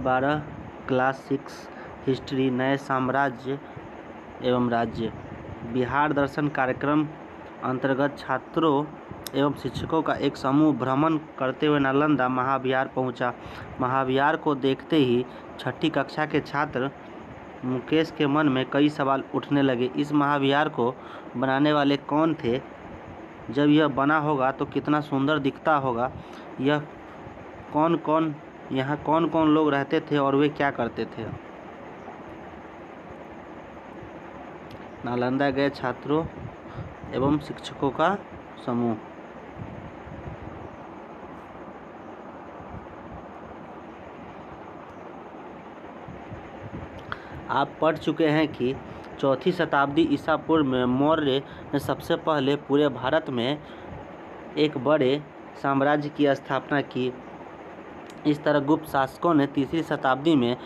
12 class 6 history नए साम्राज्य एवं राज्य बिहार दर्शन कार्यक्रम अंतर्गत छात्रों एवं शिक्षकों का एक समूह भ्रमण करते हुए नालंदा महाविहार पहुंचा। महाविहार को देखते ही छठी कक्षा के छात्र मुकेश के मन में कई सवाल उठने लगे। इस महाविहार को बनाने वाले कौन थे? जब यह बना होगा तो कितना सुंदर दिखता होगा। यहाँ कौन कौन लोग रहते थे और वे क्या करते थे? नालंदा गए छात्रों एवं शिक्षकों का समूह। आप पढ़ चुके हैं कि 4वीं शताब्दी ईसा पूर्व में मौर्य ने सबसे पहले पूरे भारत में एक बड़े साम्राज्य की स्थापना की। इस तरह गुप्त शासकों ने 3वीं शताब्दी में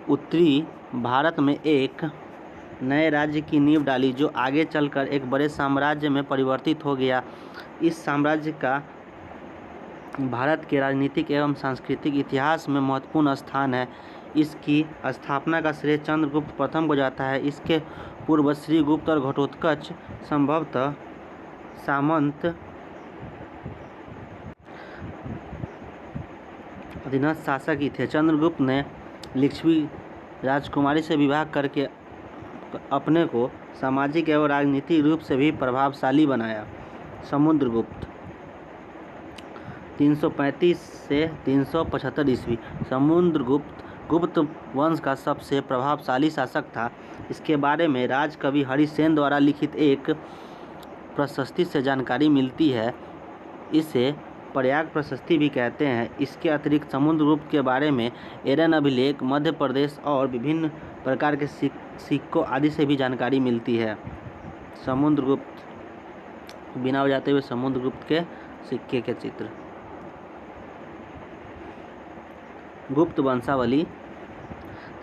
उत्तरी भारत में एक नए राज्य की नींव डाली, जो आगे चलकर एक बड़े साम्राज्य में परिवर्तित हो गया। इस साम्राज्य का भारत के राजनीतिक एवं सांस्कृतिक इतिहास में महत्वपूर्ण स्थान है। इसकी स्थापना का श्रेय चंद्रगुप्त प्रथम को जाता है। इसके पूर्व श्रीगुप्त और घटोत्कच संभवतः सामंत अधीनस्थ शासक ही थे। चंद्रगुप्त ने लिच्छवी राजकुमारी से विवाह करके अपने को सामाजिक एवं राजनीतिक रूप से भी प्रभावशाली बनाया। समुद्रगुप्त 335 से 375 ईस्वी। समुद्रगुप्त गुप्त वंश का सबसे प्रभावशाली शासक था। इसके बारे में राजकवि हरिसेन द्वारा लिखित एक प्रशस्ति से जानकारी मिलती है। इसे प्रयाग प्रशस्ति भी कहते हैं। इसके अतिरिक्त समुद्रगुप्त के बारे में एरन अभिलेख, मध्य प्रदेश और विभिन्न प्रकार के सिक्कों आदि से भी जानकारी मिलती है। समुद्रगुप्त बिना बजाते हुए समुद्रगुप्त के सिक्के के चित्र। गुप्त वंशावली।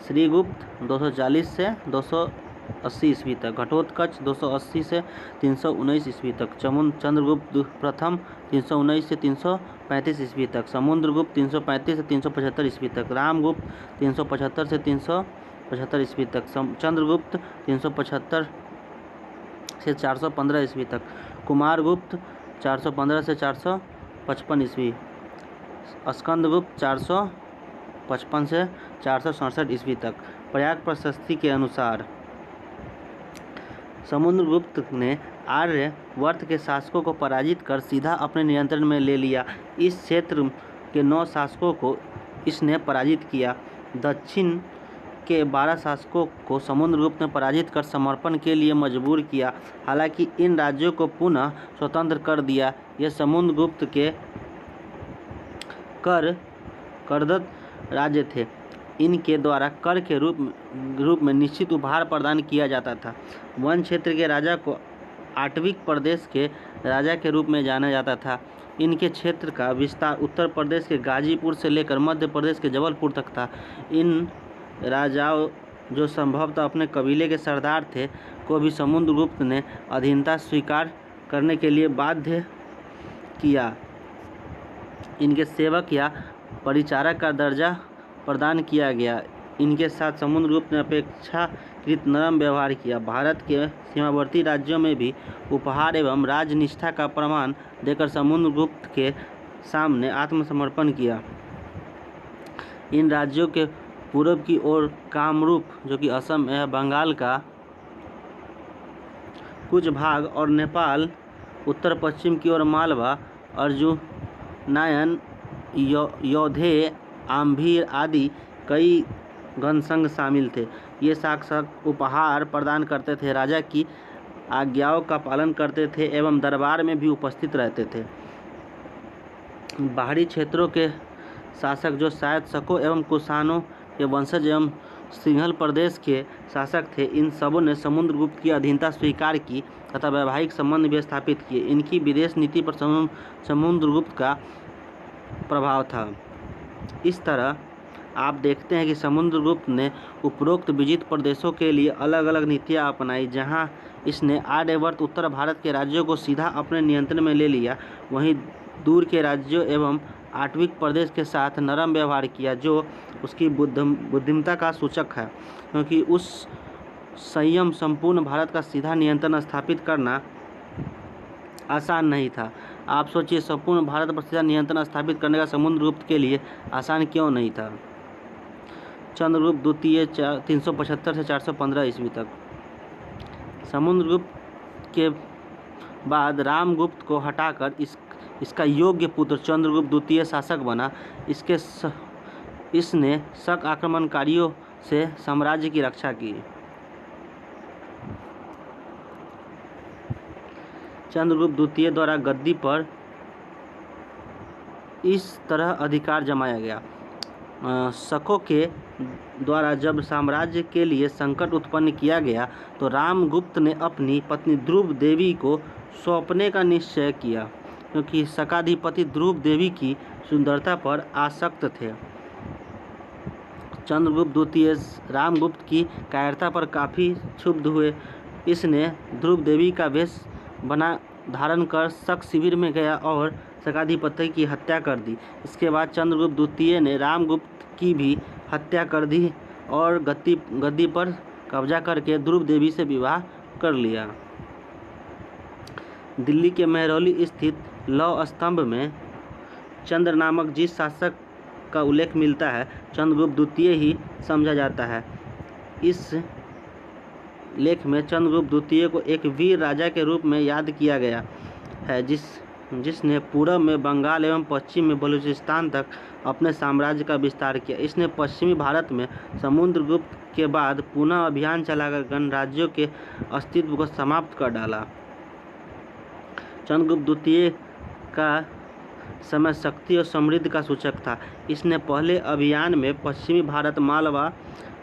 श्रीगुप्त 240 से 280 ईस्वी तक, घटोत्कच 280 से 319 ईस्वी तक, चंद्रगुप्त प्रथम 319 से 335 ईस्वी तक, समुद्रगुप्त 335 से 375 ईस्वी तक, रामगुप्त 375 से 375 ईस्वी तक, चंद्रगुप्त 375 से 415 ईस्वी तक, कुमारगुप्त 415 से 455 ईस्वी, स्कंदगुप्त 455 से 467 ईस्वी तक। प्रयाग प्रशस्ति के अनुसार समुद्रगुप्त ने आर्यवर्त के शासकों को पराजित कर सीधा अपने नियंत्रण में ले लिया। इस क्षेत्र के 9 शासकों को इसने पराजित किया। दक्षिण के 12 शासकों को समुद्रगुप्त ने पराजित कर समर्पण के लिए मजबूर किया। हालांकि इन राज्यों को पुनः स्वतंत्र कर दिया। ये समुद्रगुप्त के करदत्त राज्य थे। इनके द्वारा कर के रूप में निश्चित उपहार प्रदान किया जाता था। वन क्षेत्र के राजा को आटविक प्रदेश के राजा के रूप में जाना जाता था। इनके क्षेत्र का विस्तार उत्तर प्रदेश के गाजीपुर से लेकर मध्य प्रदेश के जबलपुर तक था। इन राजाओं, जो संभवतः अपने कबीले के सरदार थे, को भी समुद्रगुप्त ने अधीनता स्वीकार करने के लिए बाध्य किया। इनके सेवक या परिचारक का दर्जा प्रदान किया गया। इनके साथ समुद्रगुप्त ने अपेक्षाकृत नरम व्यवहार किया। भारत के सीमावर्ती राज्यों में भी उपहार एवं राजनिष्ठा का प्रमाण देकर समुद्रगुप्त के सामने आत्मसमर्पण किया। इन राज्यों के पूर्व की ओर कामरूप, जो कि असम है, बंगाल का कुछ भाग और नेपाल, उत्तर पश्चिम की ओर मालवा, अर्जुनायन, योधे, आम्भीर आदि कई गणसंघ शामिल थे। ये शासक उपहार प्रदान करते थे, राजा की आज्ञाओं का पालन करते थे एवं दरबार में भी उपस्थित रहते थे। बाहरी क्षेत्रों के शासक, जो शायद शकों एवं कुषाणों के वंशज एवं सिंहल प्रदेश के शासक थे, इन सबों ने समुद्रगुप्त की अधीनता स्वीकार की तथा वैवाहिक संबंध भी स्थापित किए। इनकी विदेश नीति पर समुद्रगुप्त का प्रभाव था। इस तरह आप देखते हैं कि समुद्रगुप्त ने उपरोक्त विजित प्रदेशों के लिए अलग अलग नीतियाँ अपनाई। जहां इसने आर्यवर्त उत्तर भारत के राज्यों को सीधा अपने नियंत्रण में ले लिया, वहीं दूर के राज्यों एवं आटविक प्रदेश के साथ नरम व्यवहार किया, जो उसकी बुद्धिमत्ता का सूचक है, क्योंकि उस संयम संपूर्ण भारत का सीधा नियंत्रण स्थापित करना आसान नहीं था। आप सोचिए, संपूर्ण भारत पर सीधा नियंत्रण स्थापित करने का समुद्रगुप्त के लिए आसान क्यों नहीं था। चंद्रगुप्त द्वितीय 375 से 415 ईस्वी तक। समुद्रगुप्त के बाद रामगुप्त को हटाकर इसका योग्य पुत्र चंद्रगुप्त द्वितीय शासक बना। इसने शक आक्रमणकारियों से साम्राज्य की रक्षा की। चंद्रगुप्त द्वितीय द्वारा गद्दी पर इस तरह अधिकार जमाया गया। शकों के द्वारा जब साम्राज्य के लिए संकट उत्पन्न किया गया तो रामगुप्त ने अपनी पत्नी ध्रुव देवी को सौंपने का निश्चय किया, क्योंकि शकाधिपति ध्रुव देवी की सुंदरता पर आसक्त थे। चंद्रगुप्त द्वितीय रामगुप्त की कायरता पर काफ़ी क्षुब्ध हुए। इसने ध्रुव देवी का वेश धारण कर शक शिविर में गया और शकाधिपति की हत्या कर दी। इसके बाद चंद्रगुप्त द्वितीय ने रामगुप्त की भी हत्या कर दी और गद्दी पर कब्जा करके ध्रुव देवी से विवाह कर लिया। दिल्ली के महरौली स्थित लौह स्तंभ में चंद्र नामक जिस शासक का उल्लेख मिलता है, चंद्रगुप्त द्वितीय ही समझा जाता है। इस लेख में चंद्रगुप्त द्वितीय को एक वीर राजा के रूप में याद किया गया है, जिसने पूर्व में बंगाल एवं पश्चिम में बलूचिस्तान तक अपने साम्राज्य का विस्तार किया। इसने पश्चिमी भारत में समुद्रगुप्त के बाद पुनः अभियान चलाकर गणराज्यों के अस्तित्व को समाप्त कर डाला। चंद्रगुप्त द्वितीय का समय शक्ति और समृद्धि का सूचक था। इसने पहले अभियान में पश्चिमी भारत, मालवा,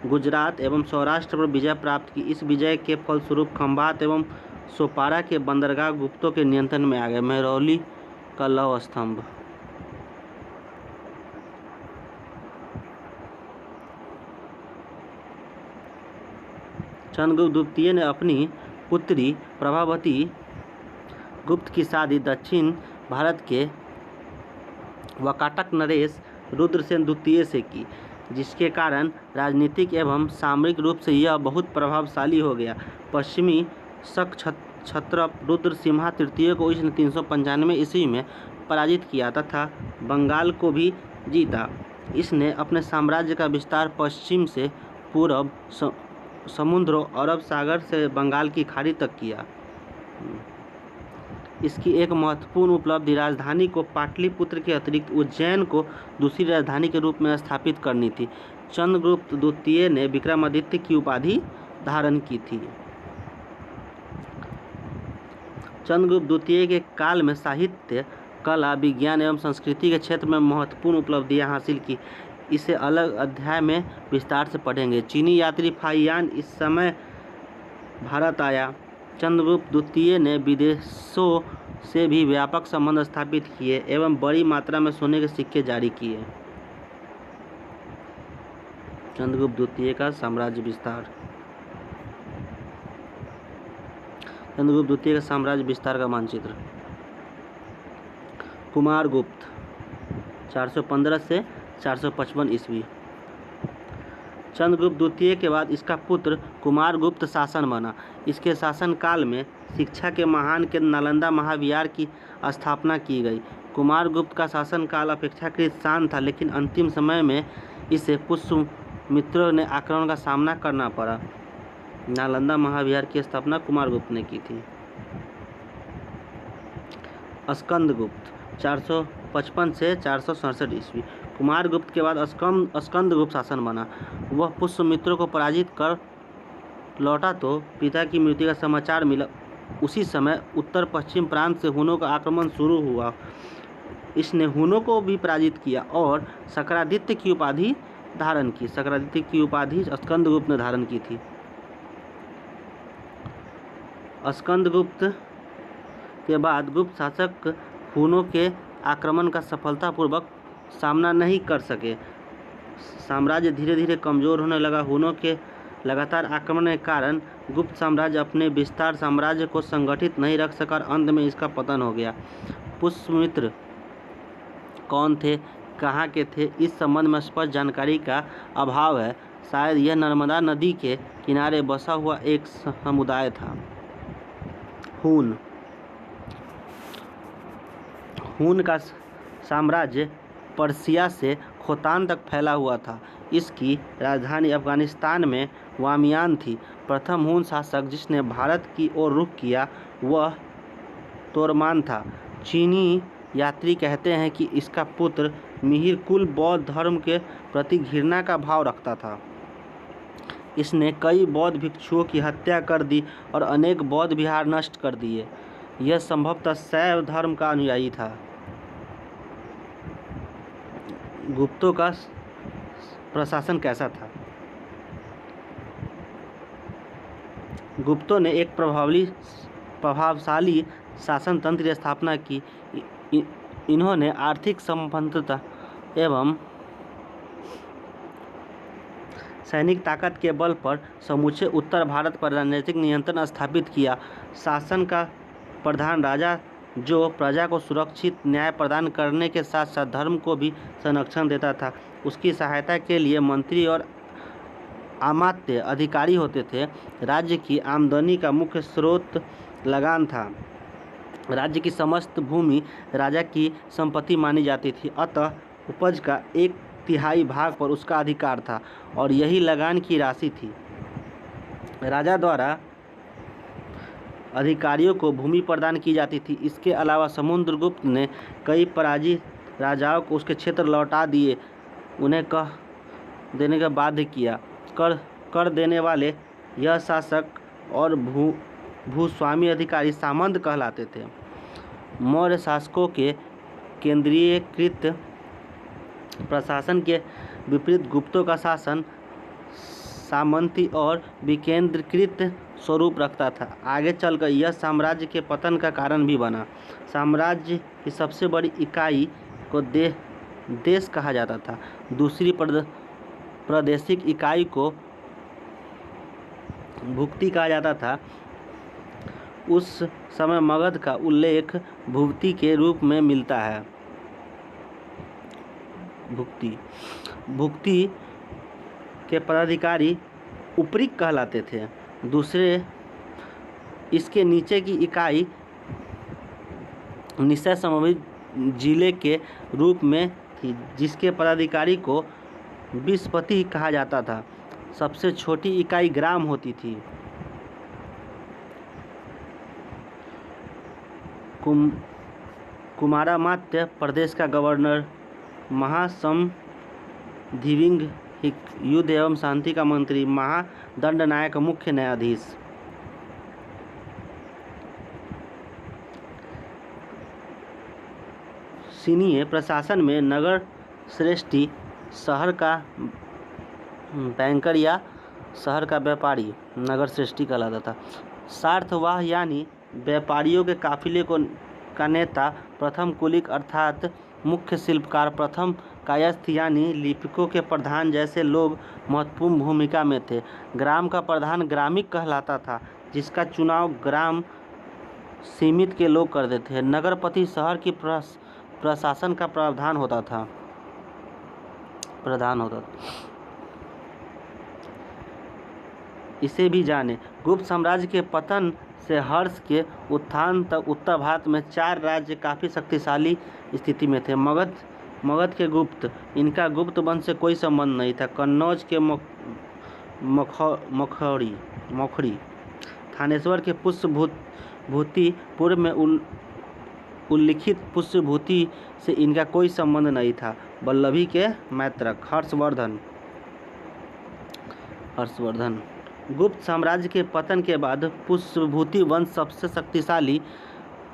गुजरात एवं सौराष्ट्र पर विजय प्राप्त की। इस विजय के फलस्वरूप खंभात एवं सोपारा के बंदरगाह गुप्तों के नियंत्रण में आ गए। महरौली का लौह स्तंभ। चंद्रगुप्त द्वितीय ने अपनी पुत्री प्रभावती गुप्त की शादी दक्षिण भारत के वाकाटक नरेश रुद्रसेन द्वितीय से की, जिसके कारण राजनीतिक एवं सामरिक रूप से यह बहुत प्रभावशाली हो गया। पश्चिमी शक क्षत्रप रुद्रसिम्हा तृतीय को इसने 395 ईस्वी में पराजित किया तथा बंगाल को भी जीता। इसने अपने साम्राज्य का विस्तार पश्चिम से पूर्व समुद्र और अरब सागर से बंगाल की खाड़ी तक किया। इसकी एक महत्वपूर्ण उपलब्धि राजधानी को पाटलिपुत्र के अतिरिक्त उज्जैन को दूसरी राजधानी के रूप में स्थापित करनी थी। चंद्रगुप्त द्वितीय ने विक्रमादित्य की उपाधि धारण की थी। चंद्रगुप्त द्वितीय के काल में साहित्य, कला, विज्ञान एवं संस्कृति के क्षेत्र में महत्वपूर्ण उपलब्धियां हासिल की। इसे अलग अध्याय में विस्तार से पढ़ेंगे। चीनी यात्री फाहियान इस समय भारत आया। चंद्रगुप्त द्वितीय ने विदेशों से भी व्यापक संबंध स्थापित किए एवं बड़ी मात्रा में सोने के सिक्के जारी किए। चंद्रगुप्त द्वितीय का साम्राज्य विस्तार। चंद्रगुप्त द्वितीय का साम्राज्य विस्तार का मानचित्र। कुमारगुप्त 415 से 455 ईस्वी। चंद्रगुप्त द्वितीय के बाद इसका पुत्र कुमारगुप्त शासन बना। इसके शासनकाल में शिक्षा के महान केंद्र नालंदा महाविहार की स्थापना की गई। कुमारगुप्त का शासनकाल अपेक्षाकृत शांत था, लेकिन अंतिम समय में इसे पुष्यमित्रों ने आक्रमण का सामना करना पड़ा। नालंदा महाविहार की स्थापना कुमारगुप्त ने की थी। स्कंदगुप्त 455 से 467 ईस्वी। कुमारगुप्त के बाद स्कंदगुप्त शासन बना। वह पुष्यमित्रों को पराजित कर लौटा तो पिता की मृत्यु का समाचार मिला। उसी समय उत्तर पश्चिम प्रांत से हुनों का आक्रमण शुरू हुआ। इसने हुनों को भी पराजित किया और सक्रादित्य की उपाधि धारण की। सक्रादित्य की उपाधि स्कंदगुप्त ने धारण की थी। स्कंदगुप्त के बाद गुप्त शासक हुनों के आक्रमण का सफलतापूर्वक सामना नहीं कर सके। साम्राज्य धीरे धीरे कमजोर होने लगा। हुनों के लगातार आक्रमण के कारण गुप्त साम्राज्य अपने विस्तार साम्राज्य को संगठित नहीं रख सका और अंत में इसका पतन हो गया। पुष्यमित्र कौन थे, कहाँ के थे, इस संबंध में स्पष्ट जानकारी का अभाव है। शायद यह नर्मदा नदी के किनारे बसा हुआ एक समुदाय था। हून का साम्राज्य पर्सिया से खोतान तक फैला हुआ था। इसकी राजधानी अफगानिस्तान में वामियान थी। प्रथम हून शासक जिसने भारत की ओर रुख किया वह तोरमान था। चीनी यात्री कहते हैं कि इसका पुत्र मिहिर कुल बौद्ध धर्म के प्रति घृणा का भाव रखता था। इसने कई बौद्ध भिक्षुओं की हत्या कर दी और अनेक बौद्ध विहार नष्ट कर दिए। यह संभवतः शैव धर्म का अनुयायी था। गुप्तों का प्रशासन कैसा था? गुप्तों ने एक प्रभावशाली शासन तंत्र की स्थापना की। इन्होंने आर्थिक संपन्नता एवं सैनिक ताकत के बल पर समूचे उत्तर भारत पर राजनीतिक नियंत्रण स्थापित किया। शासन का प्रधान राजा जो प्रजा को सुरक्षित न्याय प्रदान करने के साथ साथ धर्म को भी संरक्षण देता था। उसकी सहायता के लिए मंत्री और अमात्य अधिकारी होते थे। राज्य की आमदनी का मुख्य स्रोत लगान था। राज्य की समस्त भूमि राजा की संपत्ति मानी जाती थी, अतः उपज का 1/3 भाग पर उसका अधिकार था और यही लगान की राशि थी। राजा द्वारा अधिकारियों को भूमि प्रदान की जाती थी। इसके अलावा समुद्रगुप्त ने कई पराजित राजाओं को उसके क्षेत्र लौटा दिए, उन्हें कर देने का बाध्य किया। कर देने वाले यह शासक और भूस्वामी अधिकारी सामंत कहलाते थे। मौर्य शासकों के केंद्रीयकृत प्रशासन के विपरीत गुप्तों का शासन सामंती और विकेंद्रीकृत स्वरूप रखता था। आगे चलकर यह साम्राज्य के पतन का कारण भी बना। साम्राज्य की सबसे बड़ी इकाई को देश कहा जाता था। दूसरी प्रादेशिक इकाई को भुक्ति कहा जाता था। उस समय मगध का उल्लेख भुक्ति के रूप में मिलता है। भुक्ति के पदाधिकारी उपरिक कहलाते थे। दूसरे इसके नीचे की इकाई निश्चय संभावित जिले के रूप में थी, जिसके पदाधिकारी को विस्पति कहा जाता था। सबसे छोटी इकाई ग्राम होती थी। कुमारामात्य प्रदेश का गवर्नर, महासमधिविंग युद्ध एवं शांति का मंत्री, महादंडनायक, मुख्य न्यायाधीश। सीनीय प्रशासन में नगर श्रेष्ठी शहर का बैंकर या शहर का व्यापारी नगर श्रेष्ठी कहलाता था। सार्थवाह यानी व्यापारियों के काफिले का नेता, प्रथम कुलिक अर्थात मुख्य शिल्पकार, प्रथम कायस्थ यानी लिपिकों के प्रधान जैसे लोग महत्वपूर्ण भूमिका में थे। ग्राम का प्रधान ग्रामिक कहलाता था, जिसका चुनाव ग्राम सीमित के लोग करते थे। नगरपति शहर की प्रशासन का प्रधान होता था। इसे भी जाने। गुप्त साम्राज्य के पतन से हर्ष के उत्थान तक उत्तर भारत में 4 राज्य काफ़ी शक्तिशाली स्थिति में थे। मगध के गुप्त, इनका गुप्त वंश से कोई संबंध नहीं था। कन्नौज के मखोरी, थानेश्वर के पुष्यभूति, पूर्व में उल्लिखित पुष्यभूति से इनका कोई संबंध नहीं था। वल्लभी के मैत्रक, हर्षवर्धन। गुप्त साम्राज्य के पतन के बाद पुष्यभूति वंश सबसे शक्तिशाली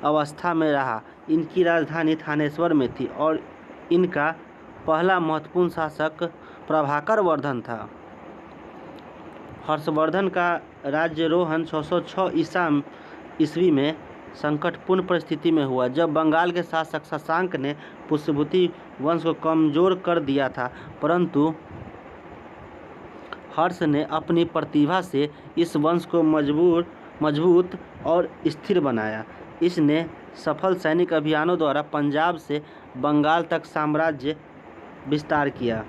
अवस्था में रहा। इनकी राजधानी थानेश्वर में थी और इनका पहला महत्वपूर्ण शासक प्रभाकर वर्धन था। हर्षवर्धन का राज्यारोहण 606 ईस्वी में संकटपूर्ण परिस्थिति में हुआ, जब बंगाल के शासक शशांक ने पुष्यभूति वंश को कमजोर कर दिया था, परंतु हर्ष ने अपनी प्रतिभा से इस वंश को मजबूत और स्थिर बनाया। इसने सफल सैनिक अभियानों द्वारा पंजाब से बंगाल तक साम्राज्य विस्तार किया।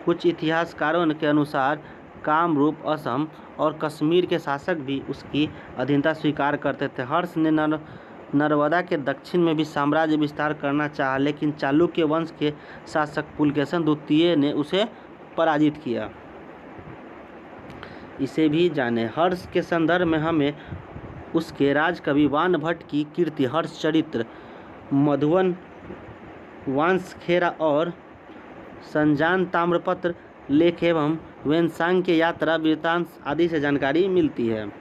कुछ इतिहासकारों के अनुसार कामरूप, असम और कश्मीर के शासक भी उसकी अधीनता स्वीकार करते थे। हर्ष ने नर्मदा के दक्षिण में भी साम्राज्य विस्तार करना चाहा, लेकिन चालुक्य वंश के शासक पुलकेशन द्वितीय ने उसे पराजित किया। इसे भी जाने। हर्ष के संदर्भ में हमें उसके राजकवि वानभट्ट की कीर्ति, हर्षचरित्र, मधुवन वांसखेड़ा और संजान ताम्रपत्र लेख एवं वेनसांग के यात्रा वृत्तांत आदि से जानकारी मिलती है।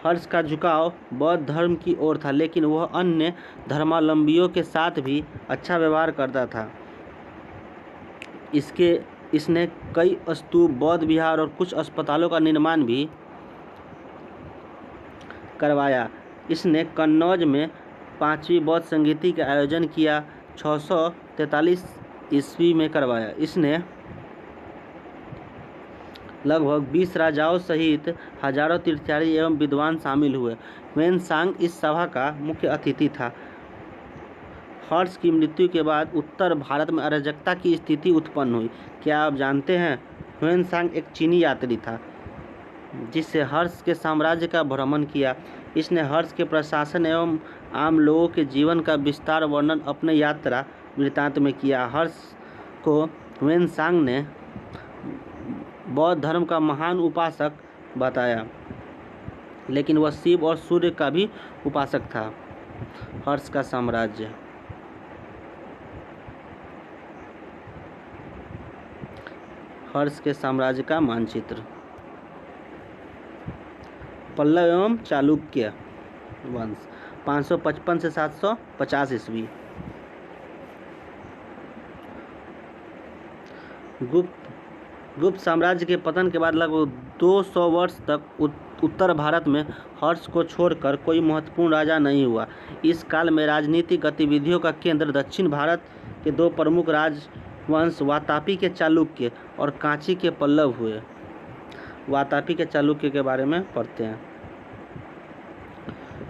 हर्ष का झुकाव बौद्ध धर्म की ओर था, लेकिन वह अन्य धर्मावलंबियों के साथ भी अच्छा व्यवहार करता था। इसने कई स्तूप, बौद्ध विहार और कुछ अस्पतालों का निर्माण भी करवाया। इसने कन्नौज में 5वीं बौद्ध संगीति का आयोजन किया, 643 ईस्वी में करवाया। इसने लगभग 20 राजाओं सहित हजारों तीर्थयात्री एवं विद्वान शामिल हुए। वेनसांग इस सभा का मुख्य अतिथि था। हर्ष की मृत्यु के बाद उत्तर भारत में अराजकता की स्थिति उत्पन्न हुई। क्या आप जानते हैं, वेनसांग एक चीनी यात्री था जिससे हर्ष के साम्राज्य का भ्रमण किया। इसने हर्ष के प्रशासन एवं आम लोगों के जीवन का विस्तार वर्णन अपने यात्रा वृत्तांत में किया। हर्ष को वेनसांग ने बौद्ध धर्म का महान उपासक बताया, लेकिन वह शिव और सूर्य का भी उपासक था। हर्ष का साम्राज्य। हर्ष के साम्राज्य का मानचित्र। पल्लव एवं चालुक्य वंश 555 से 750 ईस्वी। गुप्त साम्राज्य के पतन के बाद लगभग 200 वर्ष तक उत्तर भारत में हर्ष को छोड़कर कोई महत्वपूर्ण राजा नहीं हुआ। इस काल में राजनीतिक गतिविधियों का केंद्र दक्षिण भारत के 2 प्रमुख राजवंश वातापी के चालुक्य और कांची के पल्लव हुए। वातापी के चालुक्य के बारे में पढ़ते हैं।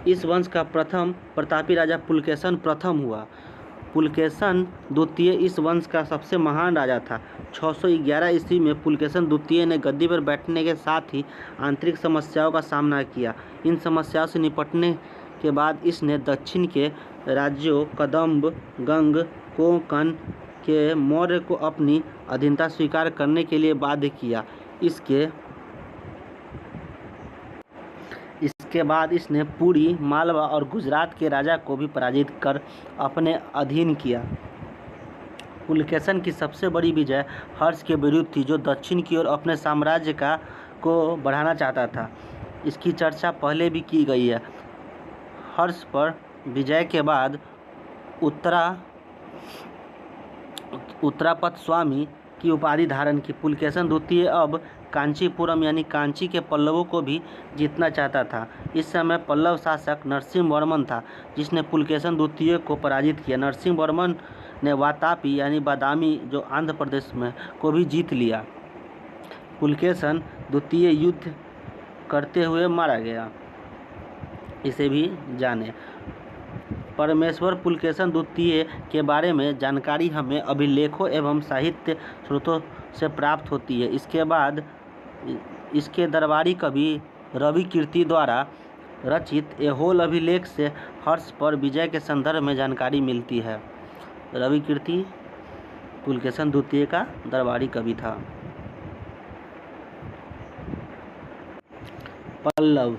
इस वंश का प्रथम प्रतापी राजा पुलकेशन प्रथम हुआ। पुलकेशन द्वितीय इस वंश का सबसे महान राजा था। 611 ईस्वी में पुलकेशन द्वितीय ने गद्दी पर बैठने के साथ ही आंतरिक समस्याओं का सामना किया। इन समस्याओं से निपटने के बाद इसने दक्षिण के राज्यों कदम्ब, गंग, कोंकण के मौर्य को अपनी अधीनता स्वीकार करने के लिए बाध्य किया। इसके बाद इसने पुरी, मालवा और गुजरात के राजा को भी पराजित कर अपने अधीन किया। पुलकेशन की सबसे बड़ी विजय हर्ष के विरुद्ध थी, जो दक्षिण की ओर अपने साम्राज्य को बढ़ाना चाहता था। इसकी चर्चा पहले भी की गई है। हर्ष पर विजय के बाद उत्तरापथ स्वामी की उपाधि धारण की। पुलकेशन द्वितीय अब कांचीपुरम यानी कांची के पल्लवों को भी जीतना चाहता था। इस समय पल्लव शासक नरसिंह वर्मन था, जिसने पुलकेशन द्वितीय को पराजित किया। नरसिंह वर्मन ने वातापी यानी बादामी, जो आंध्र प्रदेश में, को भी जीत लिया। पुलकेशन द्वितीय युद्ध करते हुए मारा गया। इसे भी जाने। परमेश्वर पुलकेशन द्वितीय के बारे में जानकारी हमें अभिलेखों एवं साहित्य स्रोतों से प्राप्त होती है। इसके बाद इसके दरबारी कवि रवि कीर्ति द्वारा रचित ऐहोल अभिलेख से हर्ष पर विजय के संदर्भ में जानकारी मिलती है। रवि कीर्ति पुलकेशन द्वितीय का दरबारी कवि था। पल्लव।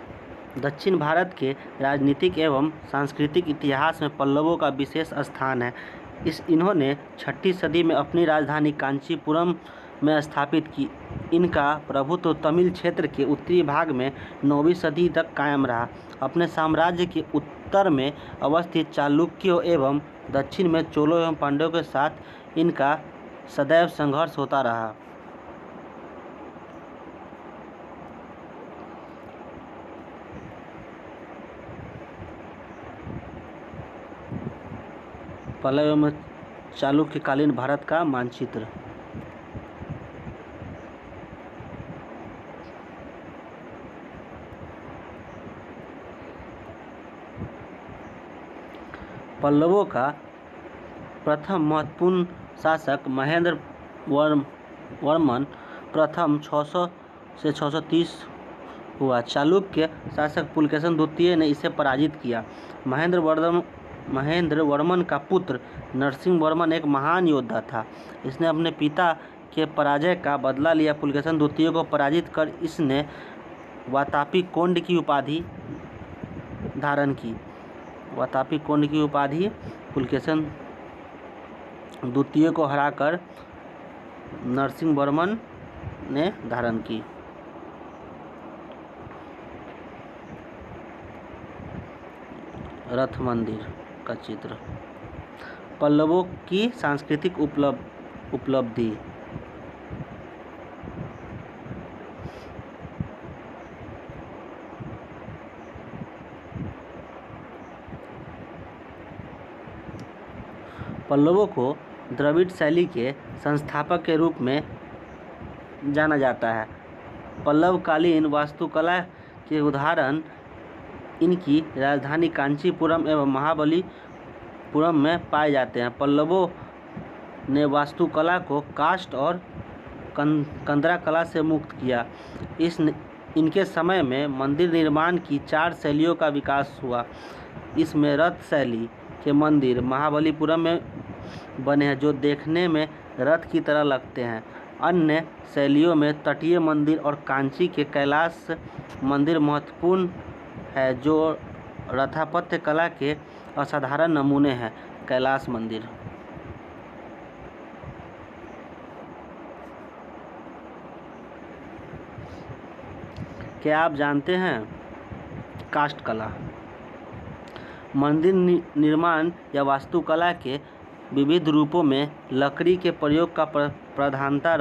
दक्षिण भारत के राजनीतिक एवं सांस्कृतिक इतिहास में पल्लवों का विशेष स्थान है। इन्होंने 6ठी सदी में अपनी राजधानी कांचीपुरम में स्थापित की। इनका प्रभुत्व तमिल क्षेत्र के उत्तरी भाग में 9वीं सदी तक कायम रहा। अपने साम्राज्य के उत्तर में अवस्थित चालुक्यों एवं दक्षिण में चोलों एवं पांड्यों के साथ इनका सदैव संघर्ष होता रहा। पल्लव एवं चालुक्यकालीन भारत का मानचित्र। पल्लवों का प्रथम महत्वपूर्ण शासक महेंद्र वर्मन प्रथम 600 से 630 हुआ। चालुक्य शासक पुलकेशन द्वितीय ने इसे पराजित किया। महेंद्र वर्मन का पुत्र नरसिंह वर्मन एक महान योद्धा था। इसने अपने पिता के पराजय का बदला लिया। पुलकेशन द्वितीय को पराजित कर इसने वातापी कोंड की उपाधि धारण की। वातापी कोंड की उपाधि पुलकेशन द्वितीय को हराकर नरसिंह वर्मन ने धारण की। रथ मंदिर का चित्र। पल्लवों की सांस्कृतिक उपलब्धि। पल्लवों को द्रविड़ शैली के संस्थापक के रूप में जाना जाता है। पल्लवकालीन वास्तुकला के उदाहरण इनकी राजधानी कांचीपुरम एवं महाबलीपुरम में पाए जाते हैं। पल्लवों ने वास्तुकला को काष्ठ और कंदरा कला से मुक्त किया। इनके समय में मंदिर निर्माण की 4 शैलियों का विकास हुआ। इसमें रथ शैली के मंदिर महाबलीपुरम में बने हैं, जो देखने में रथ की तरह लगते हैं। अन्य शैलियों में तटीय मंदिर और कांची के कैलाश मंदिर महत्वपूर्ण है, जो स्थापत्य कला के असाधारण नमूने हैं। कैलाश मंदिर। क्या आप जानते हैं काष्ठ कला? मंदिर निर्माण या वास्तुकला के विविध रूपों में लकड़ी के प्रयोग का प्रधानता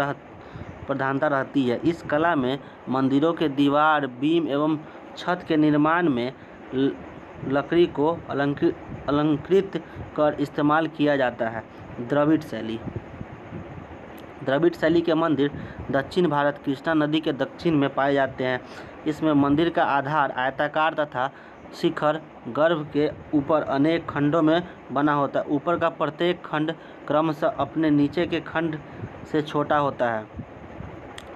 रहती है। इस कला में मंदिरों के दीवार, बीम एवं छत के निर्माण में लकड़ी को अलंकृत कर इस्तेमाल किया जाता है। द्रविड़ शैली। द्रविड़ शैली के मंदिर दक्षिण भारत कृष्णा नदी के दक्षिण में पाए जाते हैं। इसमें मंदिर का आधार आयताकार तथा शिखर गर्भ के ऊपर अनेक खंडों में बना होता है। ऊपर का प्रत्येक खंड क्रमशः अपने नीचे के खंड से छोटा होता है।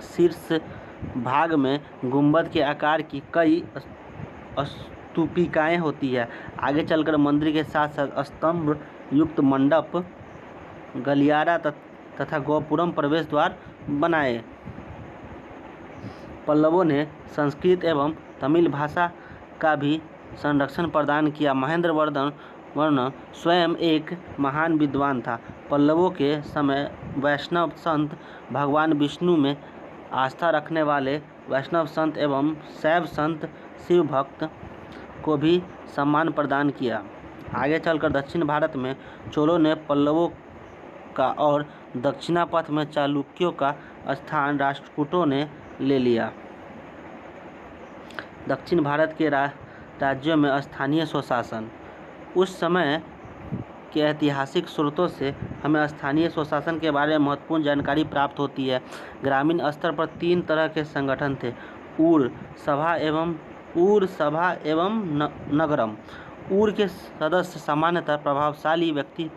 शीर्ष भाग में गुंबद के आकार की कई स्तूपिकाएं होती है। आगे चलकर मंदिर के साथ साथ स्तंभ युक्त मंडप, गलियारा तथा गोपुरम प्रवेश द्वार बनाए। पल्लवों ने संस्कृत एवं तमिल भाषा का भी संरक्षण प्रदान किया। महेंद्र वर्मन स्वयं एक महान विद्वान था। पल्लवों के समय वैष्णव संत, भगवान विष्णु में आस्था रखने वाले वैष्णव संत एवं शैव संत शिव भक्त को भी सम्मान प्रदान किया। आगे चलकर दक्षिण भारत में चोलों ने पल्लवों का और दक्षिणापथ में चालुक्यों का स्थान राष्ट्रकूटों ने ले लिया। दक्षिण भारत के राज्यों में स्थानीय स्वशासन। उस समय के ऐतिहासिक स्रोतों से हमें स्थानीय स्वशासन के बारे में महत्वपूर्ण जानकारी प्राप्त होती है। ग्रामीण स्तर पर 3 तरह के संगठन थे: ऊर सभा एवं नगरम। ऊर के सदस्य सामान्यतः प्रभावशाली व्यक्ति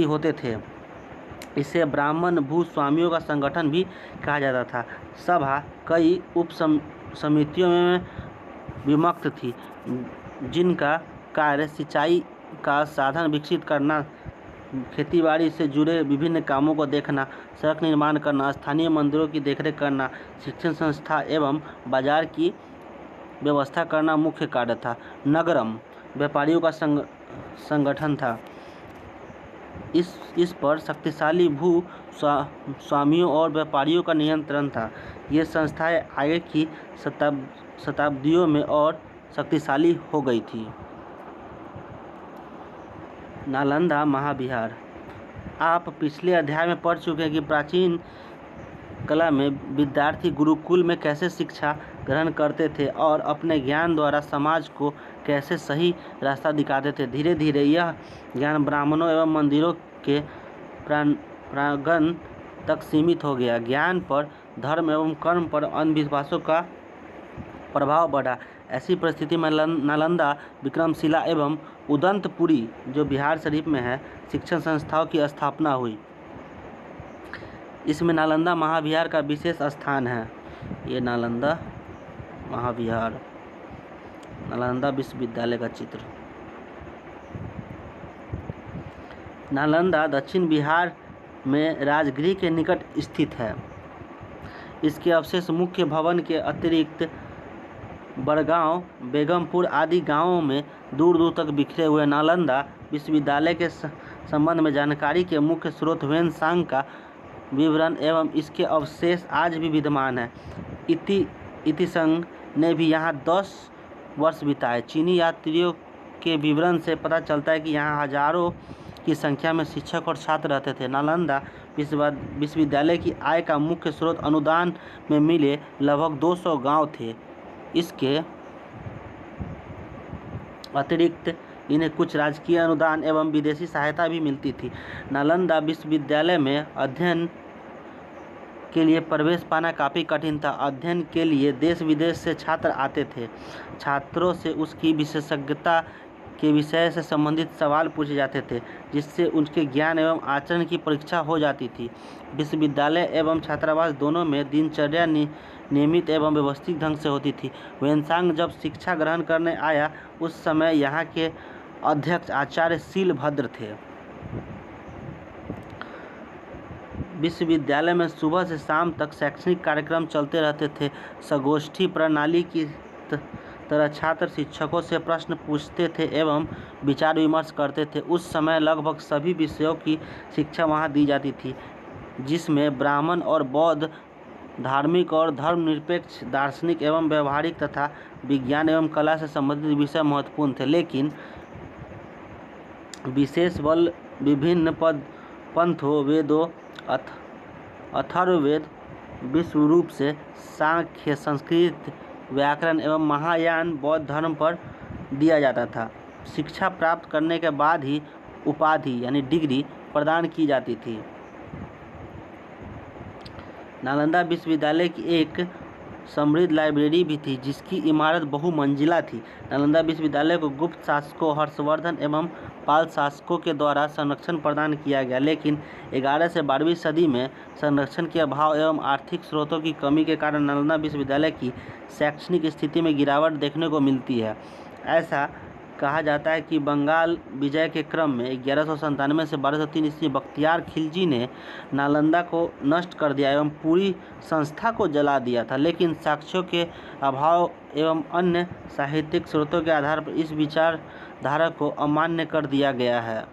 होते थे। इसे ब्राह्मण भूस्वामियों का संगठन भी कहा जाता था। सभा कई उप समितियों में विभक्त थी, जिनका कार्य सिंचाई का साधन विकसित करना, खेतीबाड़ी से जुड़े विभिन्न कामों को देखना, सड़क निर्माण करना, स्थानीय मंदिरों की देखरेख करना, शिक्षण संस्था एवं बाजार की व्यवस्था करना मुख्य कार्य था। नगरम व्यापारियों का संगठन था। इस पर शक्तिशाली भू स्वामियों और व्यापारियों का नियंत्रण था। ये संस्थाएं आगे की शताब्दियों में और शक्तिशाली हो गई थी। नालंदा महाविहार। आप पिछले अध्याय में पढ़ चुके हैं कि प्राचीन कला में विद्यार्थी गुरुकुल में कैसे शिक्षा ग्रहण करते थे और अपने ज्ञान द्वारा समाज को कैसे सही रास्ता दिखाते थे। धीरे धीरे यह ज्ञान ब्राह्मणों एवं मंदिरों के प्रांगण तक सीमित हो गया। ज्ञान पर, धर्म एवं कर्म पर अंधविश्वासों का प्रभाव बढ़ा। ऐसी परिस्थिति में नालंदा, विक्रमशिला एवं उदंतपुरी, जो बिहार शरीफ में है, शिक्षण संस्थाओं की स्थापना हुई। इसमें नालंदा महाविहार का विशेष स्थान है। ये नालंदा महाविहार, नालंदा विश्वविद्यालय का चित्र। नालंदा दक्षिण बिहार में राजगृह के निकट स्थित है। इसके अवशेष मुख्य भवन के अतिरिक्त बड़गांव, बेगमपुर आदि गांवों में दूर दूर तक बिखरे हुए। नालंदा विश्वविद्यालय के संबंध में जानकारी के मुख्य स्रोत ह्वेनसांग का विवरण एवं इसके अवशेष आज भी विद्यमान है। इतिसंग ने भी यहाँ 10 वर्ष बिताए। चीनी यात्रियों के विवरण से पता चलता है कि यहाँ हजारों की संख्या में शिक्षक और छात्र रहते थे। नालंदा विश्वविद्यालय की आय का मुख्य स्रोत अनुदान में मिले लगभग 200 गांव थे। इसके अतिरिक्त इन्हें कुछ राजकीय अनुदान एवं विदेशी सहायता भी मिलती थी। नालंदा विश्वविद्यालय में अध्ययन के लिए प्रवेश पाना काफ़ी कठिन था। अध्ययन के लिए देश विदेश से छात्र आते थे। छात्रों से उसकी विशेषज्ञता के विषय से संबंधित सवाल पूछे जाते थे, जिससे उनके ज्ञान एवं आचरण की परीक्षा हो जाती थी। विश्वविद्यालय एवं छात्रावास दोनों में दिनचर्या नियमित एवं व्यवस्थित ढंग से होती थी। ह्वेनसांग जब शिक्षा ग्रहण करने आया, उस समय यहाँ के अध्यक्ष आचार्य शीलभद्र थे। विश्वविद्यालय में सुबह से शाम तक शैक्षणिक कार्यक्रम चलते रहते थे। संगोष्ठी प्रणाली की तरह छात्र शिक्षकों से प्रश्न पूछते थे एवं विचार विमर्श करते थे। उस समय लगभग सभी विषयों की शिक्षा वहाँ दी जाती थी, जिसमें ब्राह्मण और बौद्ध, धार्मिक और धर्मनिरपेक्ष, दार्शनिक एवं व्यवहारिक तथा विज्ञान एवं कला से संबंधित विषय महत्वपूर्ण थे। लेकिन विशेष बल विभिन्न पंथों, वेदों, अथर्ववेद, विश्व रूप से सांख्य, संस्कृत, व्याकरण एवं महायान बौद्ध धर्म पर दिया जाता था। शिक्षा प्राप्त करने के बाद ही उपाधि यानी डिग्री प्रदान की जाती थी। नालंदा विश्वविद्यालय की एक समृद्ध लाइब्रेरी भी थी, जिसकी इमारत बहुमंजिला थी। नालंदा विश्वविद्यालय को गुप्त शासकों हर्षवर्धन एवं पाल शासकों के द्वारा संरक्षण प्रदान किया गया, लेकिन 11 से 12वीं सदी में संरक्षण के अभाव एवं आर्थिक स्रोतों की कमी के कारण नालंदा विश्वविद्यालय की शैक्षणिक स्थिति में गिरावट देखने को मिलती है। ऐसा कहा जाता है कि बंगाल विजय के क्रम में 1197 से 1203 ईस्वी बख्तियार खिलजी ने नालंदा को नष्ट कर दिया एवं पूरी संस्था को जला दिया था, लेकिन साक्ष्यों के अभाव एवं अन्य साहित्यिक स्रोतों के आधार पर इस विचारधारा को अमान्य कर दिया गया है।